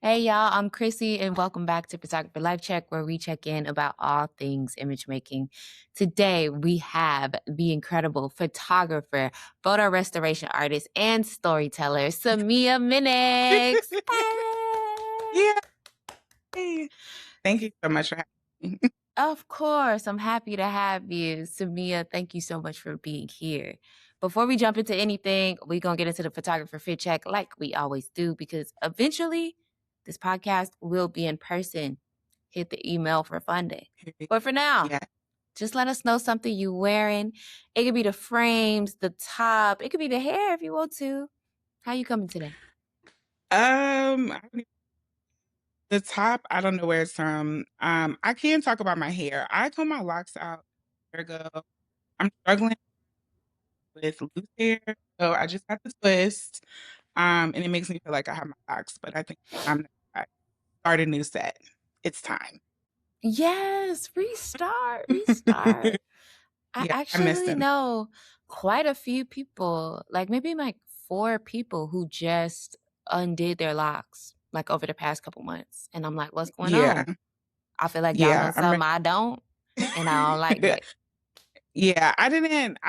Hey y'all, I'm Chrissy and welcome back to Photographer Life Check, where we check in about all things image making. Today we have the incredible photographer, photo restoration artist, and storyteller, Samia Minnicks. Hey! Yeah. Thank you so much for having me. Of course, I'm happy to have you. Samia, thank you so much for being here. Before we jump into anything, we're going to get into the photographer fit check like we always do, because eventually this podcast will be in person. Hit the email for funding. But for now, Yeah. just let us know something you're wearing. It could be the frames, the top. It could be the hair if you want to. How you coming today? I don't the top, I don't know where it's from. I can talk about my hair. I cut my locks out a year ago. I'm struggling with loose hair, so I just got the twist. And it makes me feel like I have my locks, but I think I'm gonna start a new set. It's time. Yes, restart, restart. I Yeah, I miss actually them. know quite a few people, like maybe like four people who just undid their locks like over the past couple months. And I'm like, what's going Yeah. on? I feel like y'all know Yeah. something I don't, and I don't like that. Yeah, I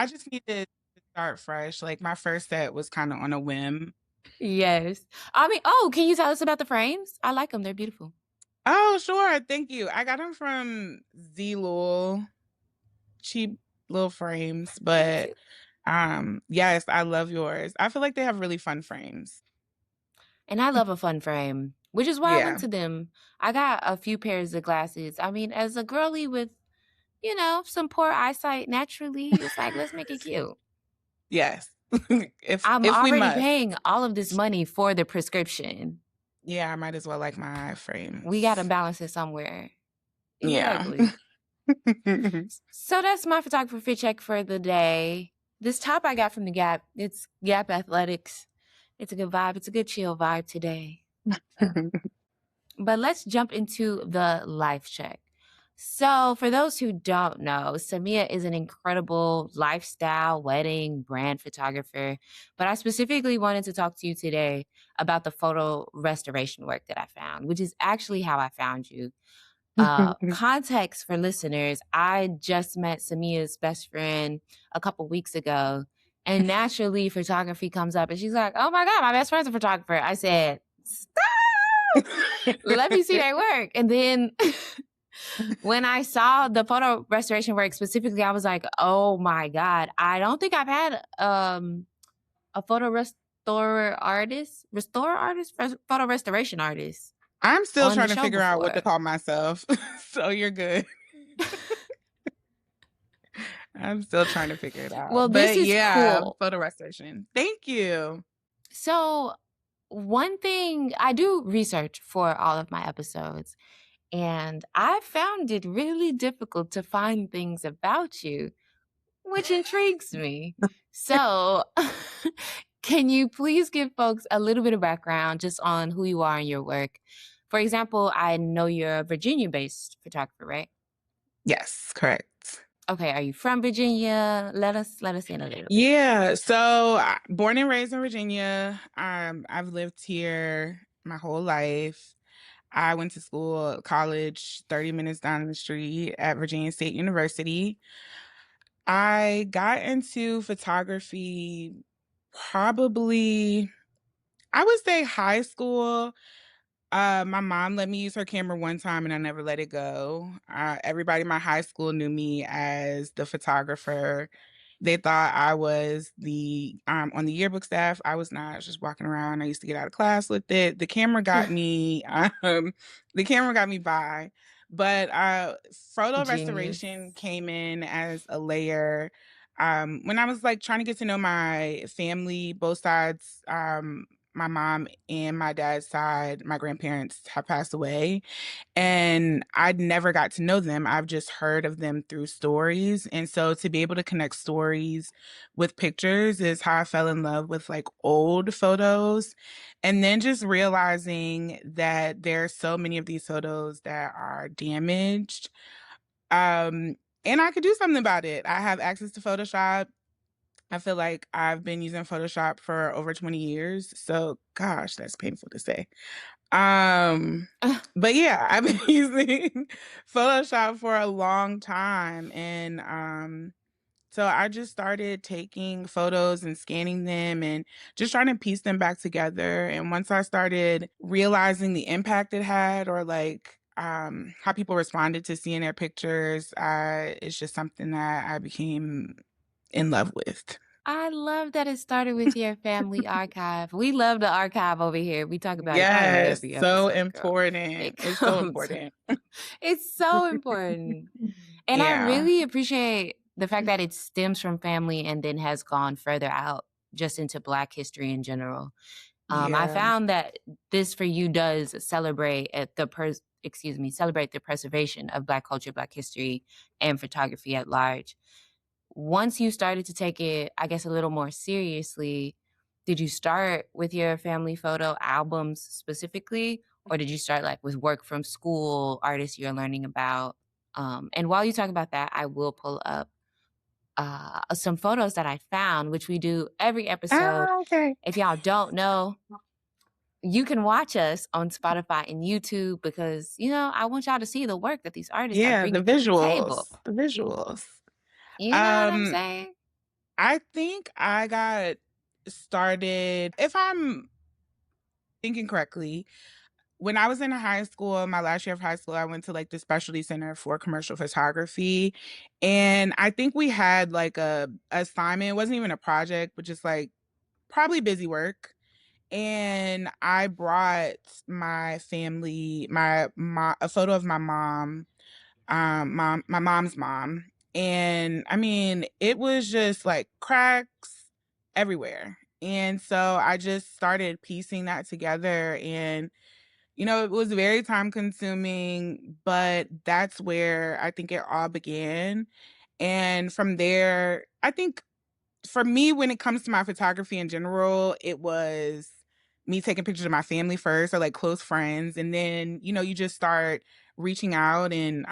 just needed to start fresh. Like my first set was kind of on a whim. Yes. I mean, oh, can you tell us about the frames? I like them. They're beautiful. Oh, sure. Thank you. I got them from Lollol, cheap little frames, Thank but you. yes, I love yours. I feel like they have really fun frames. And I love a fun frame, which is why I went Yeah. to them. I got a few pairs of glasses. I mean, as a girly with, some poor eyesight naturally, it's like, let's make it cute. Yes. if I'm if we already must. paying all of this money for the prescription. Yeah, I might as well like my We got to frames. balance it somewhere. Yeah. Exactly. So that's my photographer fit check for the day. This top I got from the Gap. It's Gap Athletics. It's a good vibe. It's a good chill vibe today. But let's jump into the life check. So, for those who don't know, Samia is an incredible lifestyle wedding brand photographer. But I specifically wanted to talk to you today about the photo restoration work that I found, which is actually how I found you. Context for listeners, I just met Samia's best friend a couple weeks ago. And naturally, photography comes up, and she's like, "Oh my God, my best friend's a photographer." I said, let me see their work. And then when I saw the photo restoration work specifically, I was like, oh my God, I don't think I've had a restore artist, photo restoration artist I'm still on the trying to show figure out what to before. call myself. So you're good. I'm still trying to figure it out. Well, this But is yeah, cool. photo restoration. Thank you. So, one thing I do research for all of my episodes, and I found it really difficult to find things about you, which intrigues me. So, can you please give folks a little bit of background just on who you are and your work? For example, I know you're a Virginia based photographer, right? Yes, correct. Okay, are you from Virginia? Let us in a little bit. Yeah, so born and raised in Virginia. I've lived here my whole life. I went to school, college, 30 minutes down the street at Virginia State University. I got into photography probably, I would say high school. My mom let me use her camera one time and I never let it go. Everybody in my high school knew me as the photographer. They thought I was the on the yearbook staff. I was not. I was just walking around. I used to get out of class with it. The camera got me. The camera got me by. But photo restoration Genius. came in as a layer. When I was like trying to get to know my family, both sides, my mom and my dad's side, my grandparents have passed away, and I'd never got to know them. I've just heard of them through stories. And so to be able to connect stories with pictures is how I fell in love with like old photos. And then just realizing that there are so many of these photos that are damaged. Um, and I could do something about it. I have access to Photoshop. I feel like I've been using Photoshop for over 20 years. So, gosh, that's painful to say. Um, but yeah, I've been using Photoshop for a long time, and so I just started taking photos and scanning them and just trying to piece them back together. And once I started realizing the impact it had, or like how people responded to seeing their pictures, it's just something that I became in love with. I love that it started with your family archive. We love the archive over here. We talk about it probably Yes, every so episode, girl. important. It It's so comes. important. It's so important. And I Yeah. really appreciate the fact that it stems from family and then has gone further out just into Black history in general. I Yeah. found that this for you does celebrate celebrate the preservation of Black culture, Black history, and photography at large. Once you started to take it, I guess, a little more seriously, did you start with your family photo albums specifically, or did you start like with work from school, artists you're learning about? And while you talk about that, I will pull up some photos that I found, which we do every episode. Ah, okay. If y'all don't know, you can watch us on Spotify and YouTube because, I want y'all to see the work that these artists are Yeah, the bringing to the table. visuals. The visuals. You know what I'm Um, saying? I think I got started, if I'm thinking correctly, when I was in high school, my last year of high school, I went to like the specialty center for commercial photography. And I think we had like a assignment. It wasn't even a project, but just like probably busy work. And I brought my family, a photo of my mom, my mom's mom. And I mean, it was just like cracks everywhere. And so I just started piecing that together, and it was very time consuming, but that's where I think it all began. And from there, I think for me, when it comes to my photography in general, it was me taking pictures of my family first, or like close friends. And then, you just start reaching out and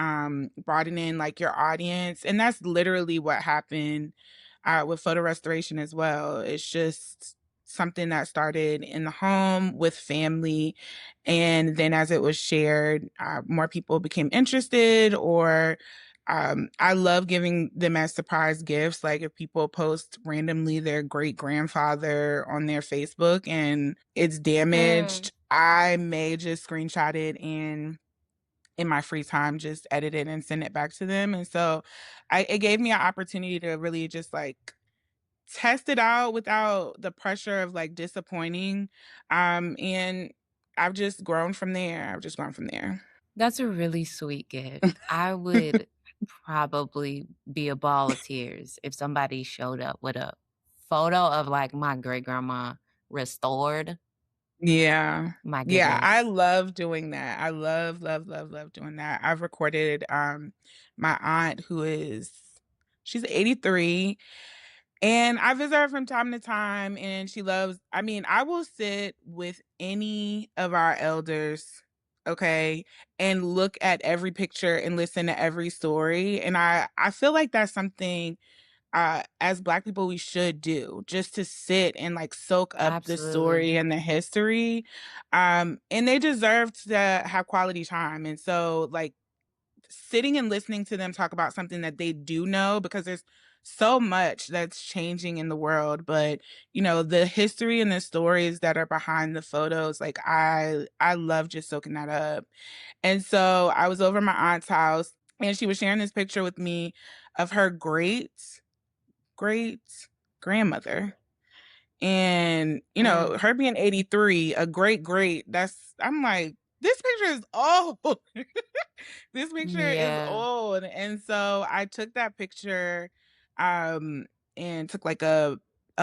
broadening like your audience. And that's literally what happened with photo restoration as well. It's just something that started in the home with family. And then as it was shared, more people became interested, or I love giving them as surprise gifts. Like if people post randomly their great grandfather on their Facebook and it's Mm. damaged, I may just screenshot it and in my free time just edit it and send it back to them. And so it gave me an opportunity to really just like test it out without the pressure of like disappointing. And I've just grown from there. I've just grown from there. That's a really sweet gift. I would probably be a ball of tears if somebody showed up with a photo of like my great grandma restored. Yeah. My Yeah, I goodness. love doing that. I love, love, love, love doing that. I've recorded my aunt she's 83, and I visit her from time to time, and she loves, I mean, I will sit with any of our elders, okay, and look at every picture and listen to every story. And I feel like that's something as Black people we should do, just to sit and like soak up the Absolutely. story and the history. And they deserve to have quality time. And so like sitting and listening to them talk about something that they do know, because there's so much that's changing in the world, but the history and the stories that are behind the photos, like I love just soaking that up. And so I was over at my aunt's house, and she was sharing this picture with me of her great grandmother. And, Mm. her being 83, a great, I'm like, this picture is old. This picture is Yeah. old. And so I took that picture, um, and took like a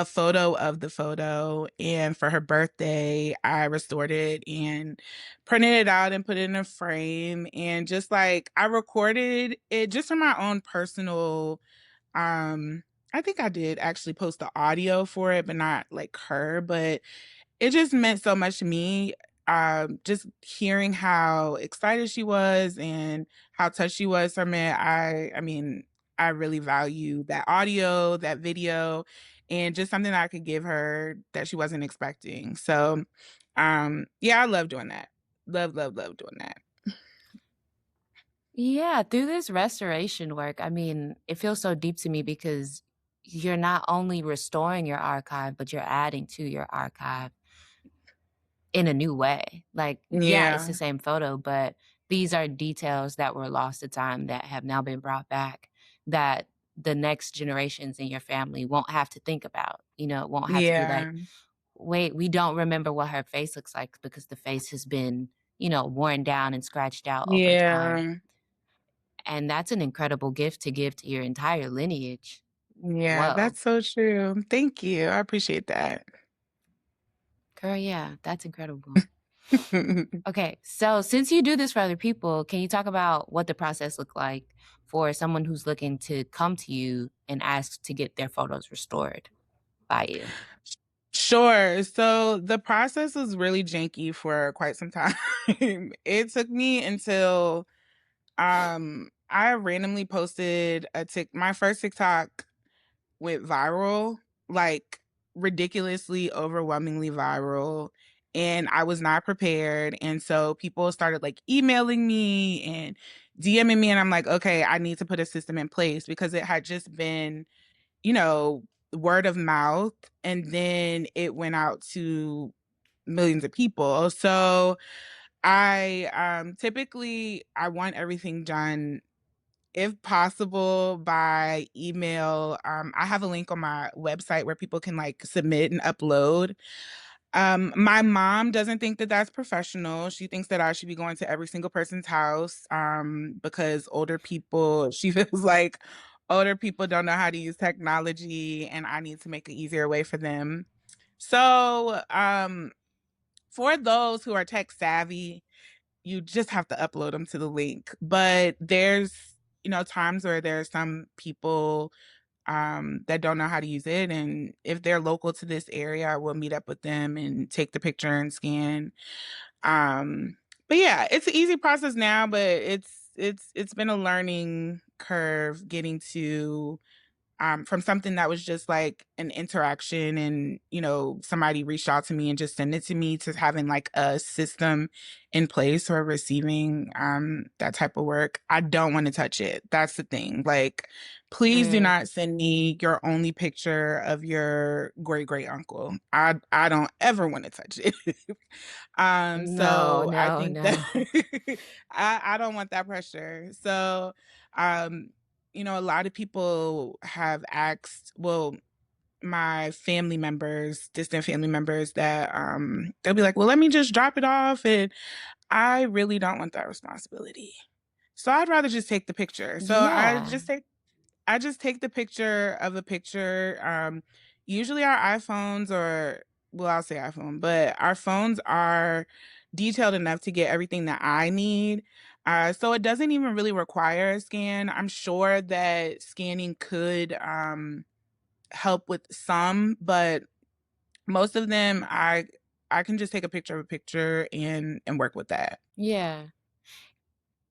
photo of the photo. And for her birthday, I restored it and printed it out and put it in a frame. And just like I recorded it just for my own personal, I think I did actually post the audio for it, but not like her. But it just meant so much to me. Just hearing how excited she was and how touched she was from it. I mean, I really value that audio, that video, and just something that I could give her that she wasn't expecting. So, yeah, I love doing that. love, love, love doing that. Yeah, through this restoration work, I mean, it feels so deep to me because you're not only restoring your archive, but you're adding to your archive in a new way. Like, yeah, it's Yeah, the same photo, but these are details that were lost to time that have now been brought back that the next generations in your family won't have to think about. You know, it won't have to be like, yeah, wait, we don't remember what her face looks like because the face has been, you know, worn down and scratched out over time. yeah, And that's an incredible gift to give to your entire lineage. yeah. Whoa. That's so true. Thank you. I appreciate that. Girl, yeah, that's incredible. Okay, so since you do this for other people, can you talk about what the process looked like for someone who's looking to come to you and ask to get their photos restored by you? Sure. So the process was really janky for quite some time. It took me until I randomly posted my first TikTok went viral, like ridiculously overwhelmingly viral, and I was not prepared, and so people started like emailing me and DMing me, and I'm like, okay, I need to put a system in place because it had just been, you know, word of mouth, and then it went out to millions of people. So I typically I want everything done if possible by email. I have a link on my website where people can like submit and upload. My mom doesn't think that that's professional. She thinks that I should be going to every single person's house because older people, she feels like older people don't know how to use technology and I need to make an easier way for them. So, for those who are tech savvy, you just have to upload them to the link. But there's, times where there's some people that don't know how to use it. And if they're local to this area, I will meet up with them and take the picture and scan. Um, but yeah, it's an easy process now, but it's been a learning curve getting to from something that was just like an interaction and somebody reached out to me and just sent it to me to having like a system in place for receiving that type of work. I don't want to touch it. That's the thing. Like, please do Mm, not send me your only picture of your great great uncle. I don't ever want to touch it. no, So I no, think that no. I don't want that pressure. So um a lot of people have asked, well, my family members, distant family members, that they'll be like, well, let me just drop it off. And I really don't want that responsibility. So I'd rather just take the picture. So Yeah. I just take the picture of a picture. Usually our iPhones or, well, I'll say iPhone, but our phones are detailed enough to get everything that I need. So it doesn't even really require a scan. I'm sure that scanning could help with some, but most of them I can just take a picture of a picture and work with that. Yeah.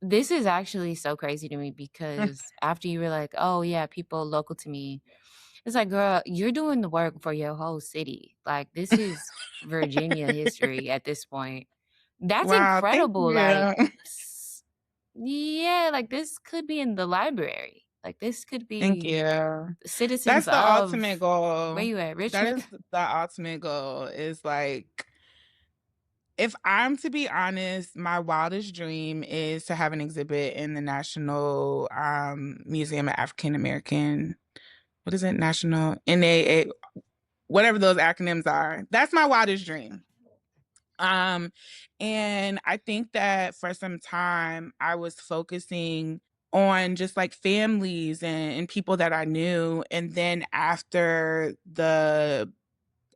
This is actually so crazy to me because after you were like, "Oh, yeah, people local to me," it's like, girl, you're doing the work for your whole city. Like, this is Virginia history at this point. That's Wow, thank incredible. Like, you. yeah, like this could be in the library. Like, this could Thank be you. citizens That's the ultimate of where goal. you at, That Richmond? is the ultimate goal is like, if I'm to be honest, my wildest dream is to have an exhibit in the National Museum of African American, what is it? National NAA, whatever those acronyms are. That's my wildest dream. Um, and I think that for some time I was focusing on just like families and people that I knew. And then after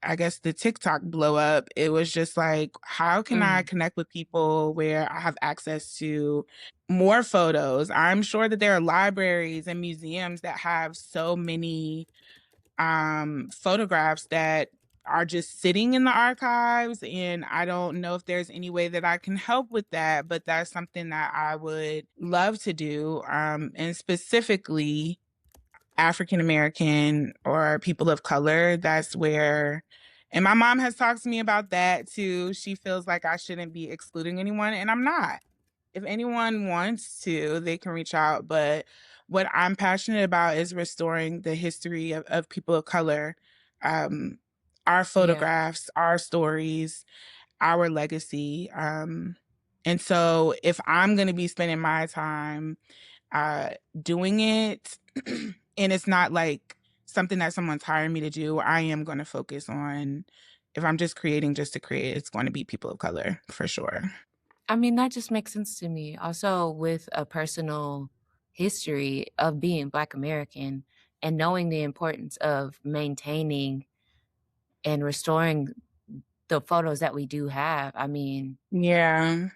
I guess the TikTok blow up, it was just like, how can I Mm, connect with people where I have access to more photos? I'm sure that there are libraries and museums that have so many photographs that are just sitting in the archives, and I don't know if there's any way that I can help with that, but that's something that I would love to do. And specifically African American or people of color, that's where And my mom has talked to me about that too. She feels like I shouldn't be excluding anyone, and I'm not. If anyone wants to, they can reach out. But what I'm passionate about is restoring the history of people of color, um, our Yeah. photographs, our stories, our legacy. And so if I'm going to be spending my time uh, doing it, and it's not like something that someone's hiring me to do, I am going to focus on, if I'm just creating just to create, it's going to be people of color for sure. I mean, that just makes sense to me. Also, with a personal history of being Black American and knowing the importance of maintaining and restoring the photos that we do have. I mean, Yeah.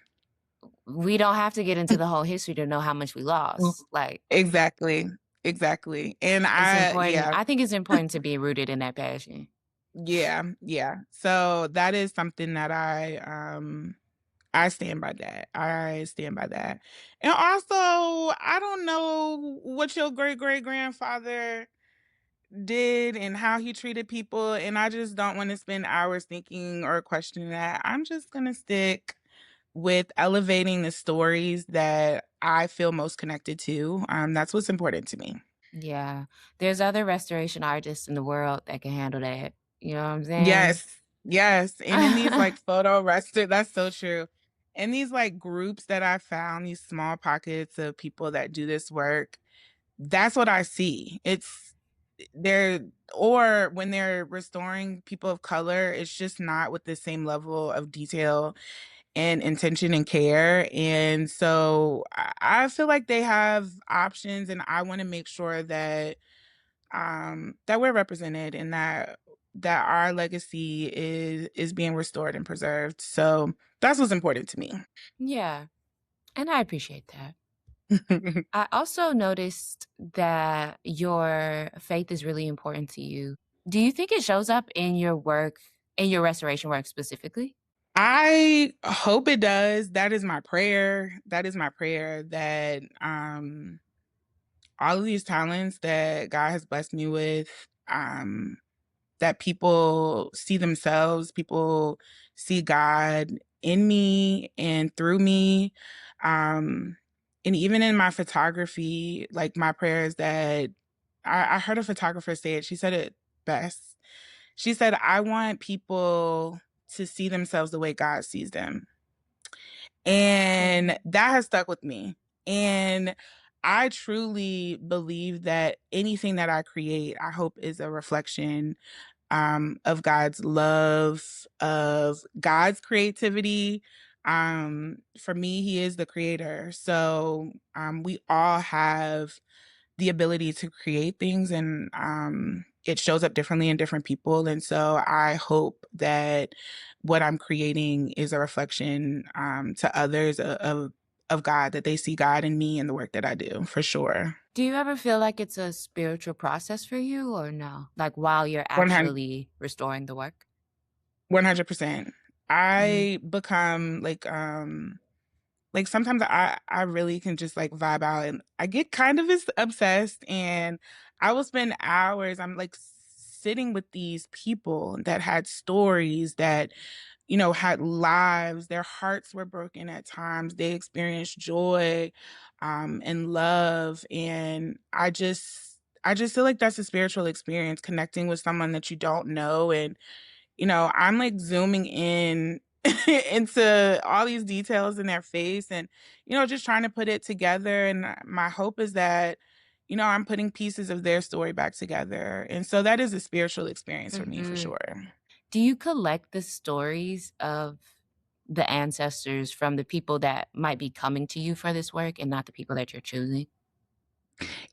we don't have to get into the whole history to know how much we lost. Like, Exactly. Exactly. And it's important. yeah, I think it's important to be rooted in that passion. yeah, yeah. So that is something that I stand by that. I stand by that. And also, I don't know what your great great grandfather did and how he treated people, and I just don't want to spend hours thinking or questioning that. I'm just gonna stick with elevating the stories that I feel most connected to. That's what's important to me. Yeah. There's other restoration artists in the world that can handle that. You know what I'm saying? Yes, yes. And in these like photo rester, that's so true. In these like groups that I found, these small pockets of people that do this work, that's what I see. It's they're or when they're restoring people of color, it's just not with the same level of detail and intention and care. And so I feel like they have options, and I want to make sure that we're represented and that our legacy is being restored and preserved. So that's what's important to me. Yeah. And I appreciate that. I also noticed that your faith is really important to you. Do you think it shows up in your work, in your restoration work specifically? I hope it does. That is my prayer. That is my prayer that all of these talents that God has blessed me with, that people see themselves, people see God in me and through me. Um, and even in my photography, like my prayer is that I heard a photographer say it. She said it best. She said, I want people to see themselves the way God sees them. And Mhm. that has stuck with me. And I truly believe that anything that I create, I hope is a reflection of God's love, of God's creativity. For me, He is the creator. So we all have the ability to create things, and it shows up differently in different people. And so I hope that what I'm creating is a reflection to others of God, that they see God in me and the work that I do, for sure. Do you ever feel like it's a spiritual process for you or no? Like while you're 100, actually restoring the work? 100%. Mhm. I become like sometimes I really can just like vibe out, and I get kind of obsessed, and I will spend hours. I'm like sitting with these people that had stories, that had lives. Their hearts were broken at times. They experienced joy and love, and I just feel like that's a spiritual experience, connecting with someone that you don't know. And I'm like zooming in into all these details in their face, and just trying to put it together. And my hope is that I'm putting pieces of their story back together. And so that is a spiritual experience for me, for Mhm. sure. Do you collect the stories of the ancestors from the people that might be coming to you for this work and not the people that you're choosing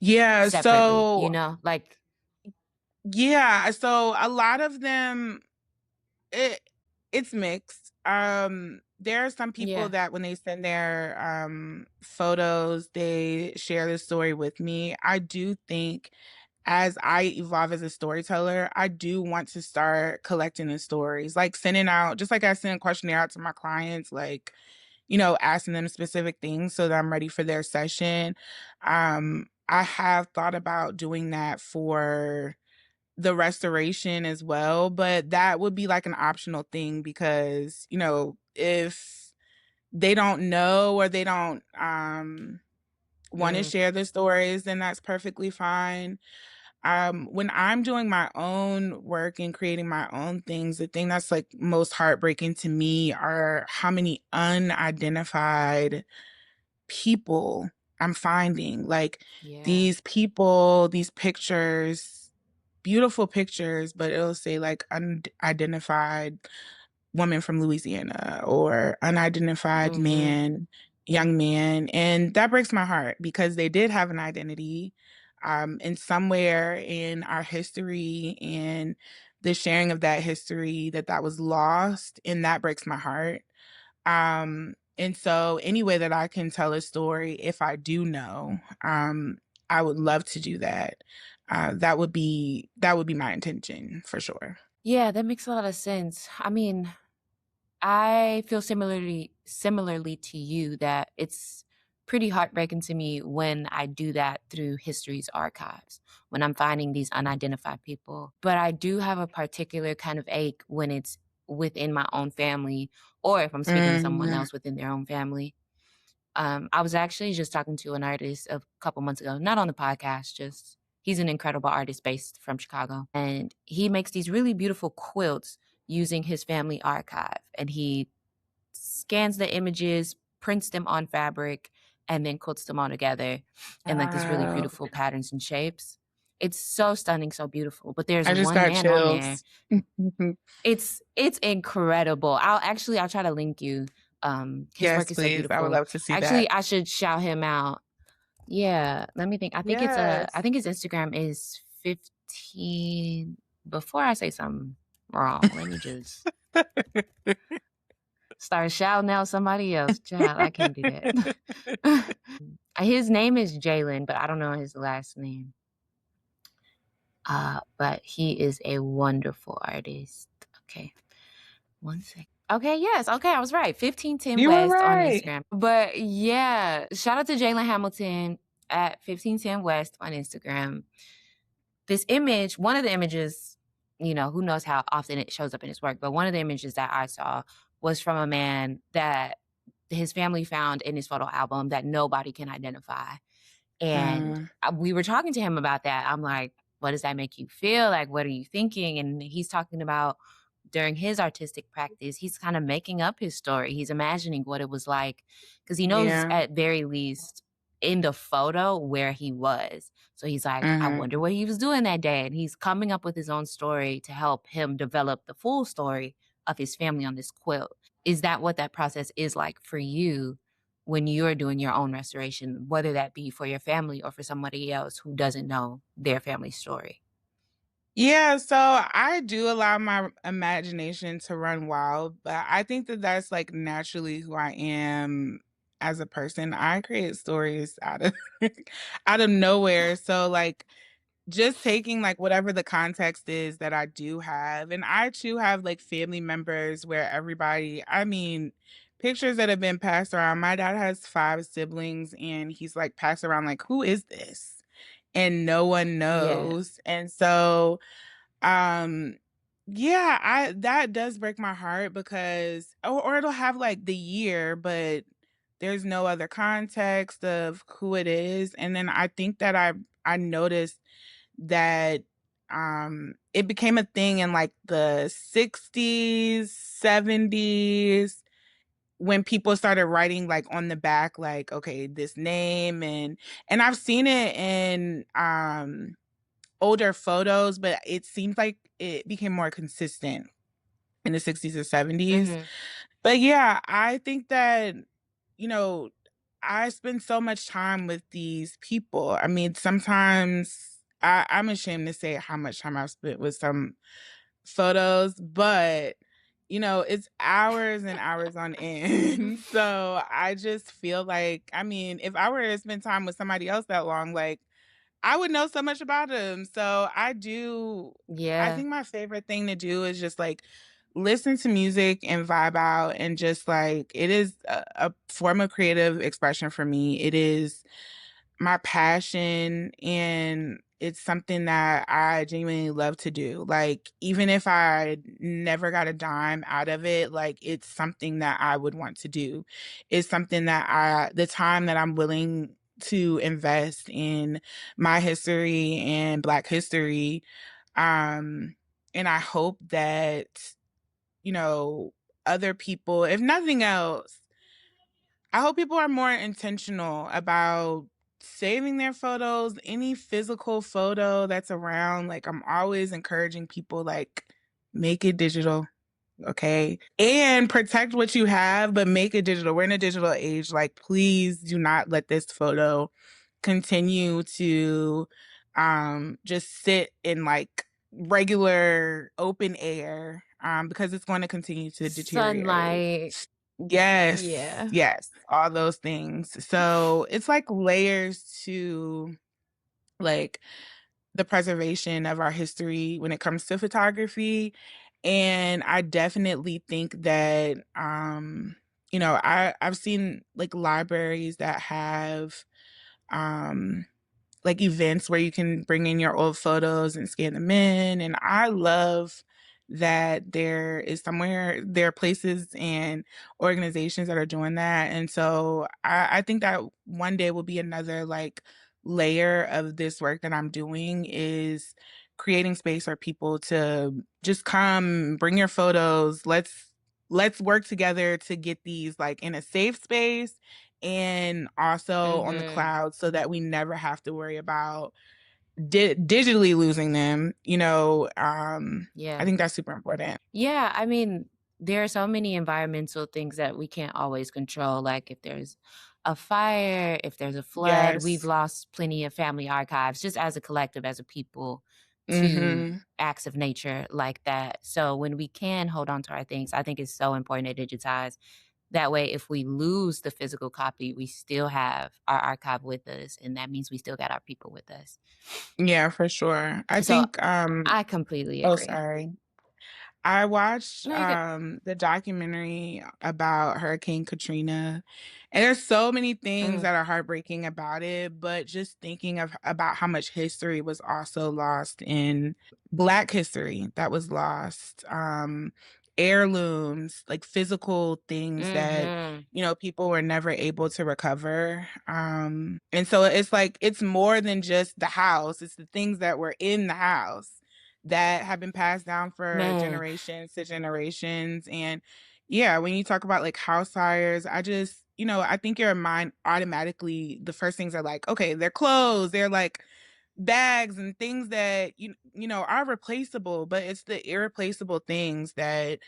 Yeah, separately, you so know? Like, yeah, so a lot of them, it it's mixed. There are some people yeah. that when they send their photos, they share the story with me. I do think as I evolve as a storyteller, I do want to start collecting the stories, like sending out, just like I send a questionnaire out to my clients, like, asking them specific things so that I'm ready for their session. I have thought about doing that for the restoration as well, but that would be like an optional thing because, if they don't know or they don't want to Mm, share the stories, then that's perfectly fine. When I'm doing my own work and creating my own things, the thing that's like most heartbreaking to me are how many unidentified people I'm finding. Like yeah. these people, these pictures, beautiful pictures, but it'll say like unidentified woman from Louisiana or unidentified Mm-hmm. man, young man. And that breaks my heart because they did have an identity. And somewhere in our history and the sharing of that history that was lost, and that breaks my heart. And so any way that I can tell a story, if I do know, I would love to do that. That would be my intention for sure. Yeah, that makes a lot of sense. I mean, I feel similarly to you that it's pretty heartbreaking to me when I do that through history's archives, when I'm finding these unidentified people. But I do have a particular kind of ache when it's within my own family or if I'm speaking to someone Mm, else within their own family. I was actually just talking to an artist a couple months ago, not on the podcast, just he's an incredible artist based from Chicago. And he makes these really beautiful quilts using his family archive. And he scans the images, prints them on fabric, and then quilts them all together in like these really wow. beautiful patterns and shapes. It's so stunning, so beautiful. But there's I just one got man on there. chills. It's incredible. I'll try to link you. His Yes, work is so please. I would beautiful. love to see that. Actually, I should shout him out. Yeah, let me think. I Yes. think his Instagram is 15. Before I say something wrong, let me just start shouting out somebody else. Child, I can't do that. His name is Jalen, but I don't know his last name. But he is a wonderful artist. Okay, one second. Okay, yes. Okay, I was right. 1510 You were West on right. Instagram. But yeah, shout out to Jalen Hamilton at 1510 West on Instagram. This image, one of the images, who knows how often it shows up in his work, but one of the images that I saw was from a man that his family found in his photo album that nobody can identify. And Mm, we were talking to him about that. I'm like, what does that make you feel? Like, what are you thinking? And he's talking about during his artistic practice, he's kind of making up his story. He's imagining what it was like because he knows yeah. at very least in the photo where he was. So he's like, I Hmm. wonder what he was doing that day. And he's coming up with his own story to help him develop the full story of his family on this quilt. Is that what that process is like for you when you're doing your own restoration, whether that be for your family or for somebody else who doesn't know their family story? Yeah, so I do allow my imagination to run wild, but I think that that's like naturally who I am as a person. I create stories out of out of nowhere. So like just taking like whatever the context is that I do have. And I too have like family members where I mean, pictures that have been passed around. My dad has five siblings and he's like passed around like, who is this? And no one Yeah. knows. And so, um, yeah, I that does break my heart because or it'll have like the year, but there's no other context of who it is. And then I think that I noticed that it became a thing in like the 60s, 70s when people started writing like on the back like okay, this name and I've seen it in older photos, but it seems like it became more consistent in the 60s or 70s. Hmm. But yeah, I think that, you know, I spend so much time with these people. I mean, sometimes I'm ashamed to say how much time I've spent with some photos, but it's hours and hours on end. So I just feel like, I mean, if I were to spend time with somebody else that long, like I would know so much about him. So I Yeah. think my favorite thing to do is just like listen to music and vibe out and just like it is a form of creative expression for me. It is my passion and it's something that I genuinely love to do. Like, even if I never got a dime out of it, like, it's something that I would want to do. It's something that the time that I'm willing to invest in my history and Black history. Um, and I hope that, you know, other people, if nothing else, I hope people are more intentional about saving their photos, any physical photo that's around. Like, I'm always encouraging people, like, make it digital, okay? And protect what you have, but make it digital. We're in a digital age. Like, please do not let this photo continue to just sit in like regular open air because it's going to continue to deteriorate. Sunlight. Yes, Yeah. yes, all those things. So it's like layers to like the preservation of our history when it comes to photography. And I definitely think that I've seen like libraries that have um like events where you can bring in your old photos and scan them in. And I love that there are places and organizations that are doing that. And so I think that one day will be another like layer of this work that I'm doing is creating space for people to just come, bring your photos. Let's work together to get these like in a safe space and also on the Mm-hmm. cloud so that we never have to worry about digitally losing them. I Yeah. think that's super important. Yeah, I mean, there are so many environmental things that we can't always control. Like if there's a fire, if there's a flood, we've Yes. lost plenty of family archives just as a collective, as a people, to Mm-hmm. acts of nature like that. So when we can hold on to our things, I think it's so important to digitize. That way, if we lose the physical copy, we still have our archive with us, and that means we still got our people with us. Yeah, for sure. I So think I completely oh, agree. sorry. I watched No, you're good. the documentary about Hurricane Katrina, and there's so many things Mm, that are heartbreaking about it, but just thinking of about how much history was also lost in Black history that was lost. Heirlooms, like physical things that, mm-hmm. people were never able to recover. And so it's like it's more than just the house, it's the things that were in the house that have been passed down for Man, generations to generations. And yeah, when you talk about like house fires, I think your mind automatically, the first things are like, okay, they're clothes, they're like bags and things that are replaceable, but it's the irreplaceable things that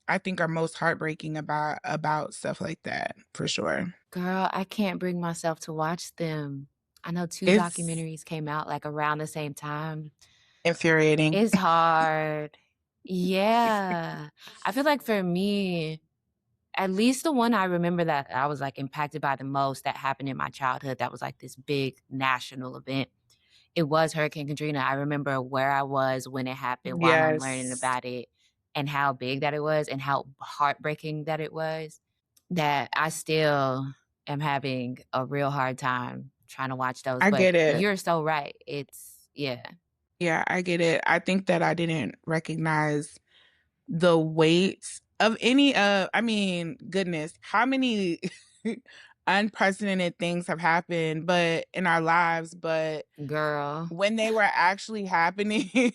I think are most heartbreaking about stuff like that, for sure. girl, I can't bring myself to watch them. I know 2 It's documentaries came out, like, around the same time. infuriating. It's hard. Yeah. I feel like for me, at least the one I remember that I was, like, impacted by the most that happened in my childhood, that was, like, this big national event. It was Hurricane Katrina. I remember where I was when it happened, while I'm learning Yes, about it, and how big that it was, and how heartbreaking that it was. That I still am having a real hard time trying to watch those, I but get it. you're so right. It's yeah. Yeah, I get it. I think that I didn't recognize the weight of I mean, goodness, how many unprecedented things have happened but in our lives, but Girl. when they were actually happening,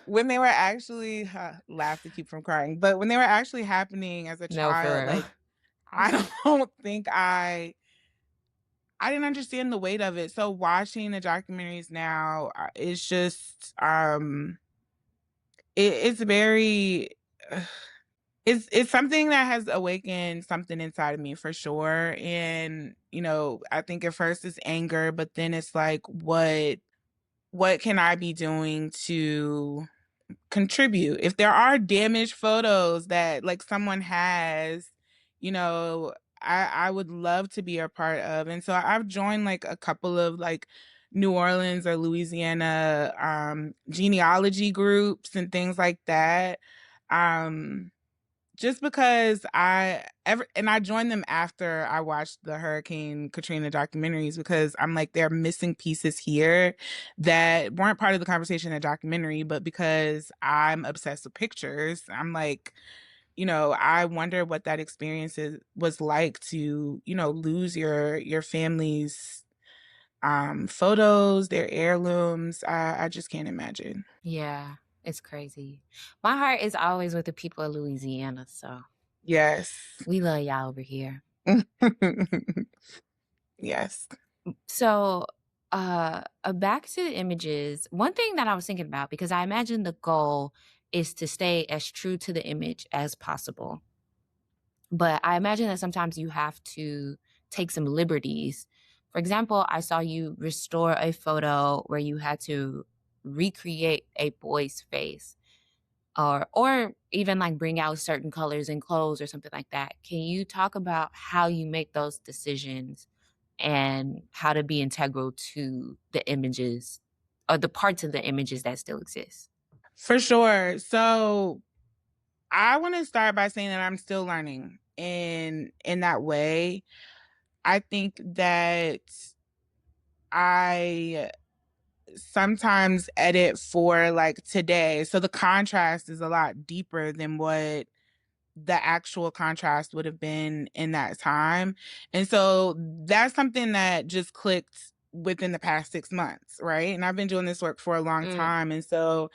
when they were actually laugh to keep from crying, but when they were actually happening as a No, child, for like I don't think I didn't understand the weight of it. So watching the documentaries now, it's just it's very it's something that has awakened something inside of me for sure. And I think at first it's anger, but then it's like what can I be doing to contribute? If there are damaged photos that like someone has, you know, I would love to be a part of. And so I've joined like a couple of like New Orleans or Louisiana genealogy groups and things like that. Um just because I joined them after I watched the Hurricane Katrina documentaries because I'm like, there are missing pieces here that weren't part of the conversation in the documentary, but because I'm obsessed with pictures, I'm like, I wonder what that was like to, lose your family's photos, their heirlooms. I just can't imagine. Yeah, it's crazy. My heart is always with the people of Louisiana, so Yes. we love y'all over here. Yes. So, back to the images. One thing that I was thinking about, because I imagine the goal is to stay as true to the image as possible. But I imagine that sometimes you have to take some liberties. For example, I saw you restore a photo where you had to recreate a boy's face or even like bring out certain colors in clothes or something like that. Can you talk about how you make those decisions and how to be integral to the images or the parts of the images that still exist? For sure. So I want to start by saying that I'm still learning in that way. I think that I sometimes edit for like today. So the contrast is a lot deeper than what the actual contrast would have been in that time. And so that's something that just clicked within the past 6 months, right? And I've been doing this work for a long Mm. time. And so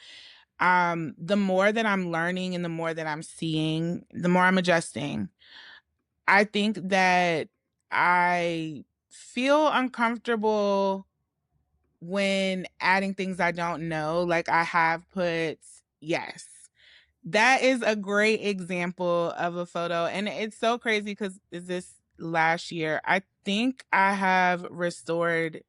the more that I'm learning and the more that I'm seeing, the more I'm adjusting. I think that I feel uncomfortable when adding things I don't know. Like I have put yes. That is a great example of a photo. And it's so crazy because is this last year? I think I have restored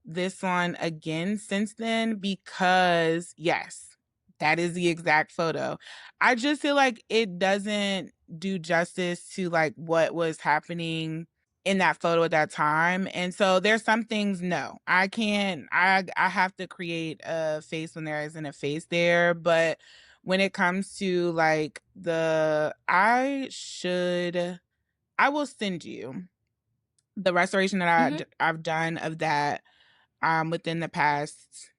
this one again since then because yes, that is the exact photo. I just feel like it doesn't do justice to like what was happening in that photo at that time. And so there's some things no. I can't I have to create a face when there isn't a face there, but when it comes to like I will send you the restoration that Hmm. I've done of that within the past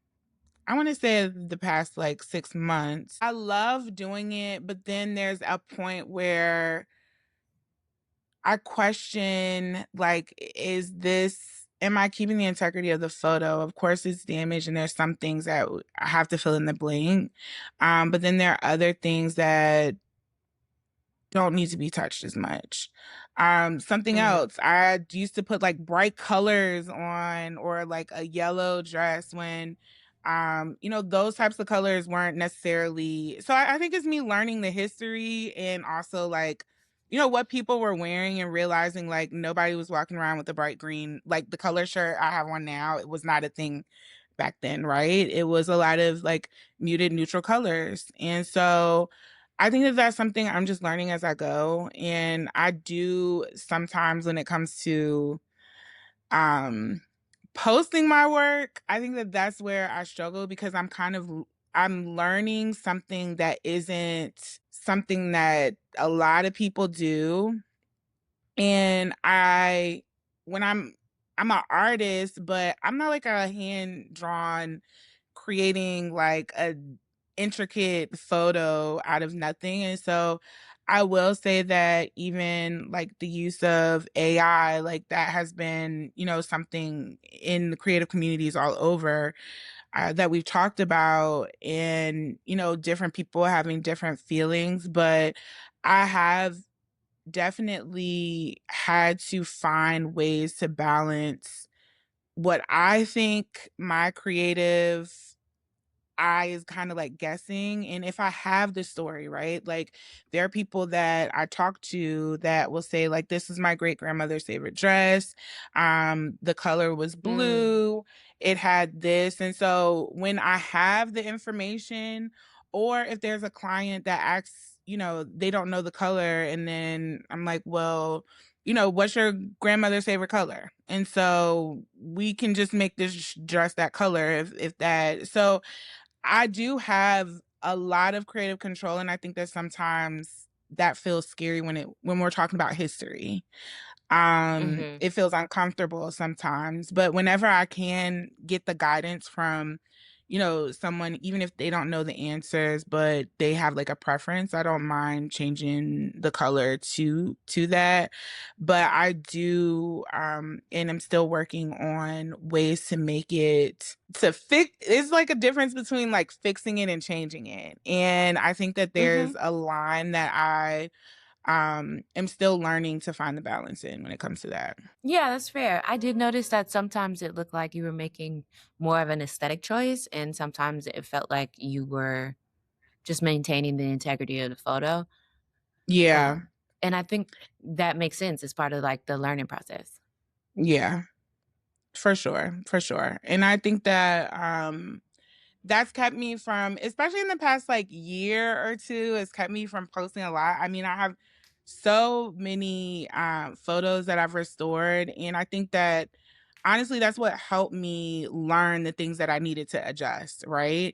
I want to say the past like 6 months. I love doing it, but then there's a point where I question like, am I keeping the integrity of the photo? Of course, it's damaged, and there's some things that I have to fill in the blank. But then there are other things that don't need to be touched as much. Something Hmm. else, I used to put like bright colors on or like a yellow dress when, those types of colors weren't necessarily. So I think it's me learning the history and also like, what people were wearing and realizing like nobody was walking around with a bright green, like the color shirt I have on now. It was not a thing back then, right? It was a lot of like muted neutral colors. And so, I think that that's something I'm just learning as I go. And I do sometimes when it comes to um posting my work, I think that that's where I struggle because I'm learning something that isn't something that a lot of people do. And when I'm an artist, but I'm not like a hand drawn creating like a intricate photo out of nothing. And so I will say that even like the use of AI, like that has been, something in the creative communities all over that we've talked about, and, different people having different feelings. But I have definitely had to find ways to balance what I think my creative eye is kind of like guessing. And if I have the story, right? Like there are people that I talk to that will say, like, this is my great grandmother's favorite dress. The color was Mm. blue, it had this. And so when I have the information, or if there's a client that asks, they don't know the color, and then I'm like, well, what's your grandmother's favorite color? And so we can just make this dress that color if that. So I do have a lot of creative control, and I think that sometimes that feels scary when we're talking about history. Mm-hmm. It feels uncomfortable sometimes, but whenever I can get the guidance from, someone, even if they don't know the answers, but they have like a preference, I don't mind changing the color to that. But I do, and I'm still working on ways to make it to fix. It's like a difference between like fixing it and changing it. And I think that Mm-hmm. there's a line that I am still learning to find the balance in when it comes to that. Yeah, that's fair. I did notice that sometimes it looked like you were making more of an aesthetic choice, and sometimes it felt like you were just maintaining the integrity of the photo. Yeah, Um, and I think that makes sense as part of like the learning process. yeah, for sure, for sure. And I think that that's kept me from, especially in the past like year or two, has kept me from posting a lot. I mean, I have so many photos that I've restored, and I think that honestly, that's what helped me learn the things that I needed to adjust, right?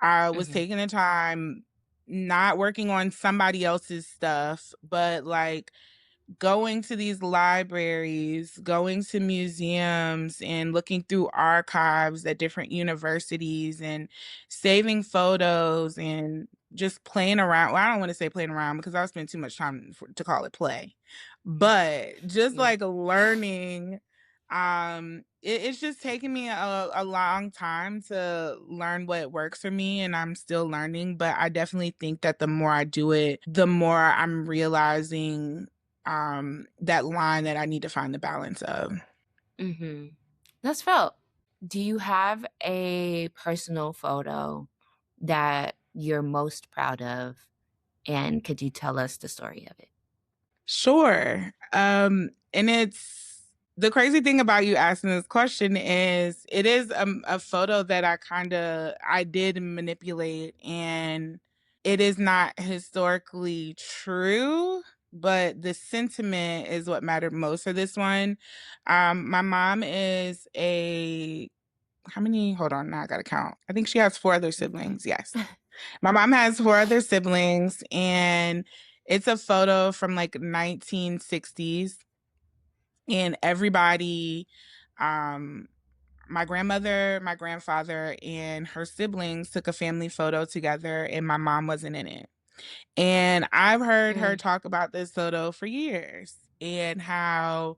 I was Hmm. taking the time, not working on somebody else's stuff, but like going to these libraries, going to museums, and looking through archives at different universities and saving photos and just playing around. Well, I don't want to say playing around because I'll spend too much time to call it play, but just Yeah. like learning. It's just taken me a long time to learn what works for me, and I'm still learning. But I definitely think that the more I do it, the more I'm realizing that line that I need to find the balance of. Hmm. That's felt. Do you have a personal photo that you're most proud of? And could you tell us the story of it? Sure. And it's the crazy thing about you asking this question is it is a photo that I did manipulate, and it is not historically true, but the sentiment is what mattered most for this one. My mom is a how many? Hold on, now I gotta count. I think she has four other Okay. siblings. Yes. My mom has four other siblings, and it's a photo from like 1960s. And everybody, um, my grandmother, my grandfather, and her siblings took a family photo together, and my mom wasn't in it. And I've heard her Mm, talk about this photo for years and how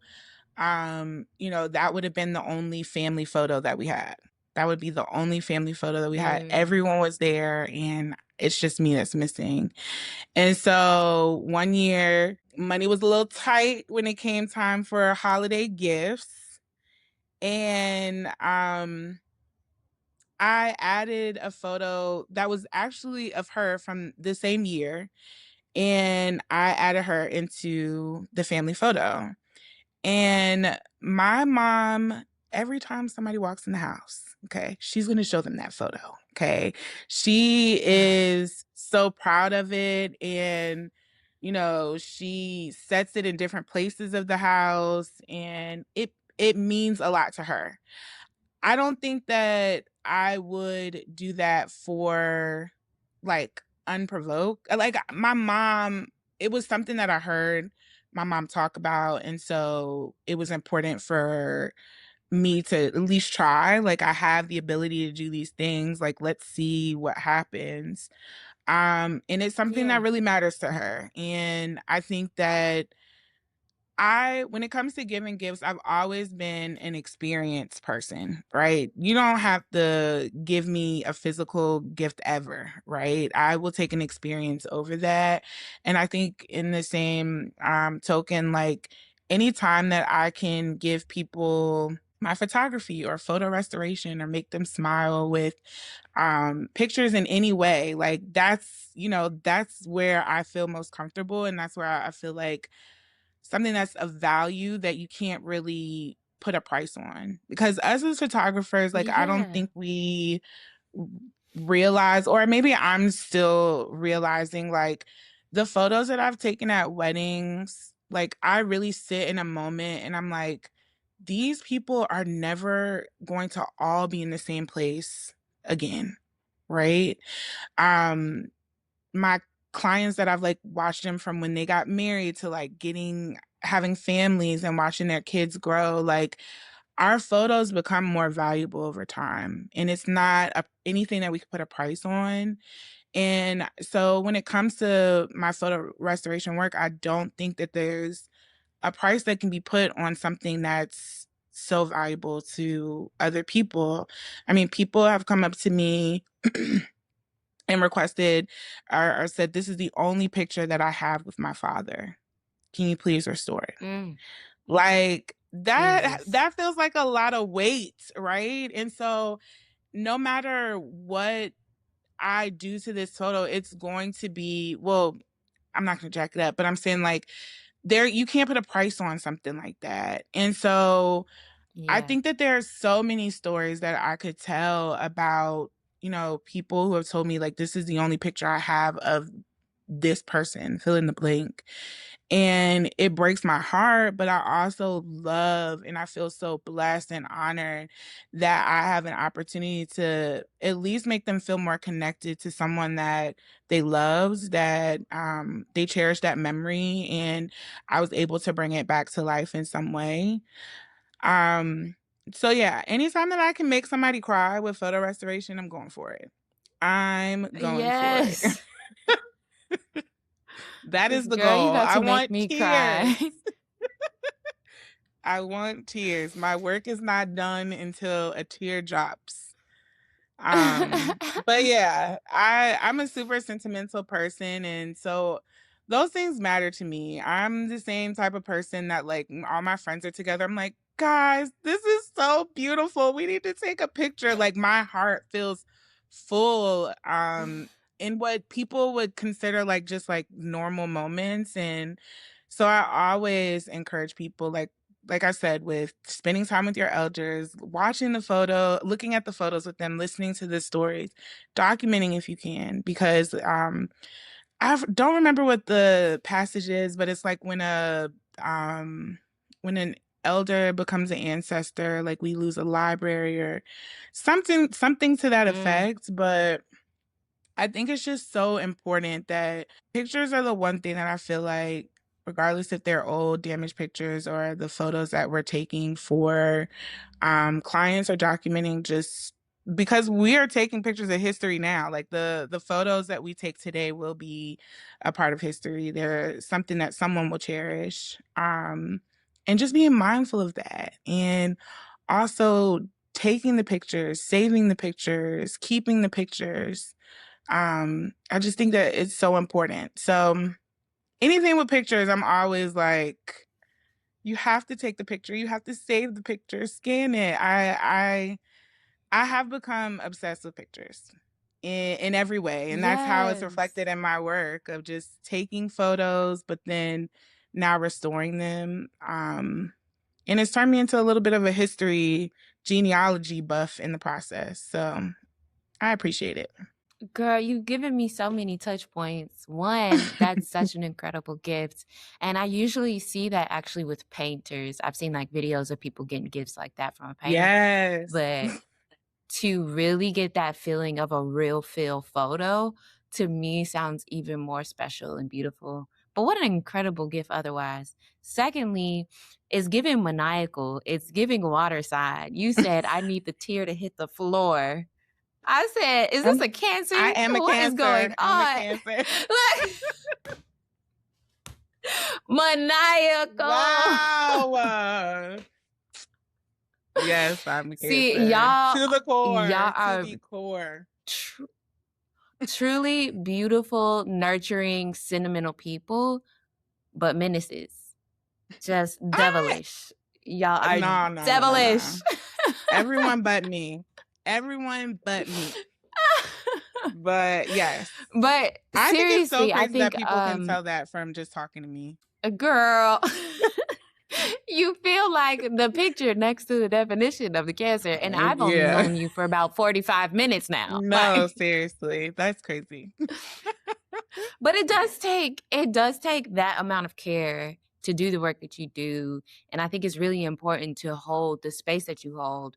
that would have been the only family photo that we had. That would be the only family photo that we had. mm, Everyone was there, and it's just me that's missing. And so one year, money was a little tight when it came time for holiday gifts. And I added a photo that was actually of her from the same year. And I added her into the family photo. And my mom, every time somebody walks in the house, okay, she's going to show them that photo. Okay. She is so proud of it. And, she sets it in different places of the house, and it means a lot to her. I don't think that I would do that for like unprovoked. Like my mom, it was something that I heard my mom talk about. And so it was important for me to at least try. Like I have the ability to do these things. Like let's see what happens. And it's something that yeah. really matters to her. And I think that when it comes to giving gifts, I've always been an experienced person, right? You don't have to give me a physical gift ever, right? I will take an experience over that. And I think in the same token, like anytime that I can give people my photography or photo restoration or make them smile with pictures in any way, like that's where I feel most comfortable, and that's where I feel like something that's of value that you can't really put a price on. Because us as photographers, like I don't Yeah. think we realize, or maybe I'm still realizing, like the photos that I've taken at weddings, like I really sit in a moment and I'm like, these people are never going to all be in the same place again, right? Um, my clients that I've like watched them from when they got married to like having families and watching their kids grow. Like our photos become more valuable over time, and it's not anything that we could put a price on. And so when it comes to my photo restoration work, I don't think that there's a price that can be put on something that's so valuable to other people. I mean, people have come up to me and requested or said, "This is the only picture that I have with my father. Can you please restore it?" Mm, Like that, Jesus. that feels like a lot of weight, right? And so no matter what I do to this photo, it's going to be, well, I'm not going to jack it up, but I'm saying like you can't put a price on something like that. And so I Yeah. think that there's so many stories that I could tell about, people who have told me like this is the only picture I have of this person, fill in the blank. And it breaks my heart, but I also love and I feel so blessed and honored that I have an opportunity to at least make them feel more connected to someone that they loved, that they cherish that memory, and I was able to bring it back to life in some way. Um, so yeah, anytime that I can make somebody cry with photo restoration, I'm going for it. I'm going for it. Yes. That is the Girl, you goal. about I to make want me tears. cry. I want tears. My work is not done until a tear drops. But yeah, I'm a super sentimental person, and so those things matter to me. I'm the same type of person that like all my friends are together. I'm like, guys, this is so beautiful. We need to take a picture. Like my heart feels full in what people would consider like just like normal moments. And so I always encourage people like I said, with spending time with your elders, watching the photo, looking at the photos with them, listening to the stories, documenting if you can, because don't remember what the passage is, but it's like when an elder becomes an ancestor, like we lose a library or something to that Mm, effect. But I think it's just so important that pictures are the one thing that I feel like, regardless if they're old, damaged pictures or the photos that we're taking for clients or documenting, just because we are taking pictures of history now. Like the photos that we take today will be a part of history. They're something that someone will cherish. And just being mindful of that. And also taking the pictures, saving the pictures, keeping the pictures. I just think that it's so important. So anything with pictures, I'm always like, you have to take the picture, you have to save the picture, scan it. I have become obsessed with pictures in every way, and that's how it's yes. reflected in my work of just taking photos, but then now restoring them. And it's turned me into a little bit of a history genealogy buff in the process. So I appreciate it. Girl, you've given me so many touch points. One, that's such an incredible gift. And I usually see that actually with painters. I've seen like videos of people getting gifts like that from a painter. Yes. But to really get that feeling of a real feel photo, to me sounds even more special and beautiful. But what an incredible gift otherwise. Secondly, it's giving maniacal. It's giving water side. You said I need the tear to hit the floor. I said, is this I'm a Cancer? I am a What is going Cancer. I'm a on? Cancer. Like, maniacal. Wow. Yes, I'm a See, Cancer. To the y'all core. To are the core. tr- truly beautiful, nurturing, sentimental people, but menaces. Just I devilish. Y'all are No, no, no, no, devilish. no. Everyone but me. Everyone but me. But yes. But I think it's so seriously, I crazy that think people can tell that from just talking to me. a girl, you feel like the picture next to the definition of the Cancer, and I've only Yeah. known you for about 45 minutes now. No, Like, seriously. That's crazy. but it does take that amount of care to do the work that you do, and I think it's really important to hold the space that you hold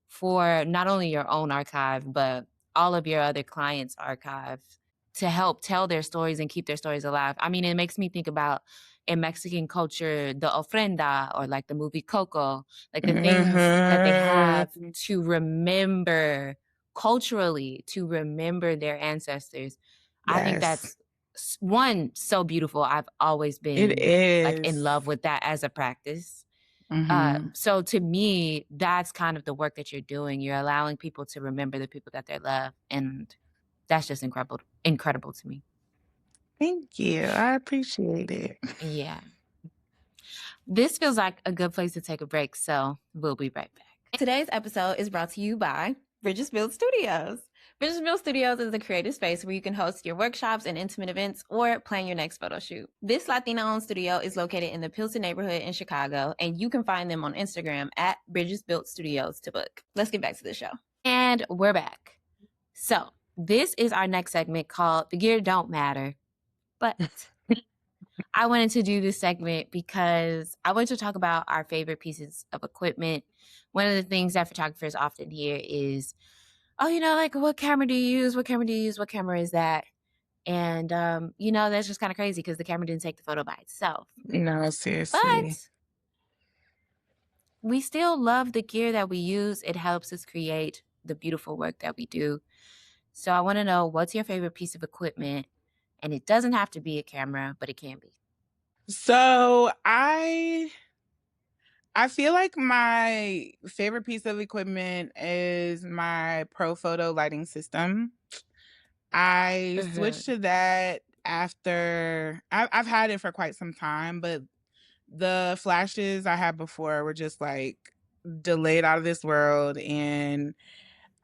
for not only your own archive but all of your other clients' archives. to help tell their stories and keep their stories alive. I mean, it makes me think about in Mexican culture, the ofrenda or like the movie Coco, like the things that they have Mhm. to remember culturally, to remember their ancestors. I think Yes, that's one, so beautiful. I've always it been like in is. love with that as a practice. Mhm. So to me, that's kind of the work that you're doing. You're allowing people to remember the people that they love. And that's just incredible to me. Thank you. I appreciate it. Yeah. This feels like a good place to take a break, so we'll be right back. Today's episode is brought to you by Bridgesville Studios. Bridgesville Studios is a creative space where you can host your workshops and intimate events or plan your next photo shoot. This Latina-owned studio is located in the Pilsen neighborhood in Chicago, and you can find them on Instagram at Bridges Built Studios to book. Let's get back to the show. And we're back. So this is our next segment called The Gear Don't Matter. But I wanted to do this segment because I wanted to talk about our favorite pieces of equipment. One of the things that photographers often hear is, oh, like what camera do you use? What camera do you use? What camera is that? And, that's just kind of crazy because the camera didn't take the photo by itself. No, seriously. But we still love the gear that we use. It helps us create the beautiful work that we do. So I want to know, what's your favorite piece of equipment? And it doesn't have to be a camera, but it can be. So I feel like my favorite piece of equipment is my Profoto lighting system. I switched to that after I've had it for quite some time, but the flashes I had before were just like delayed out of this world. And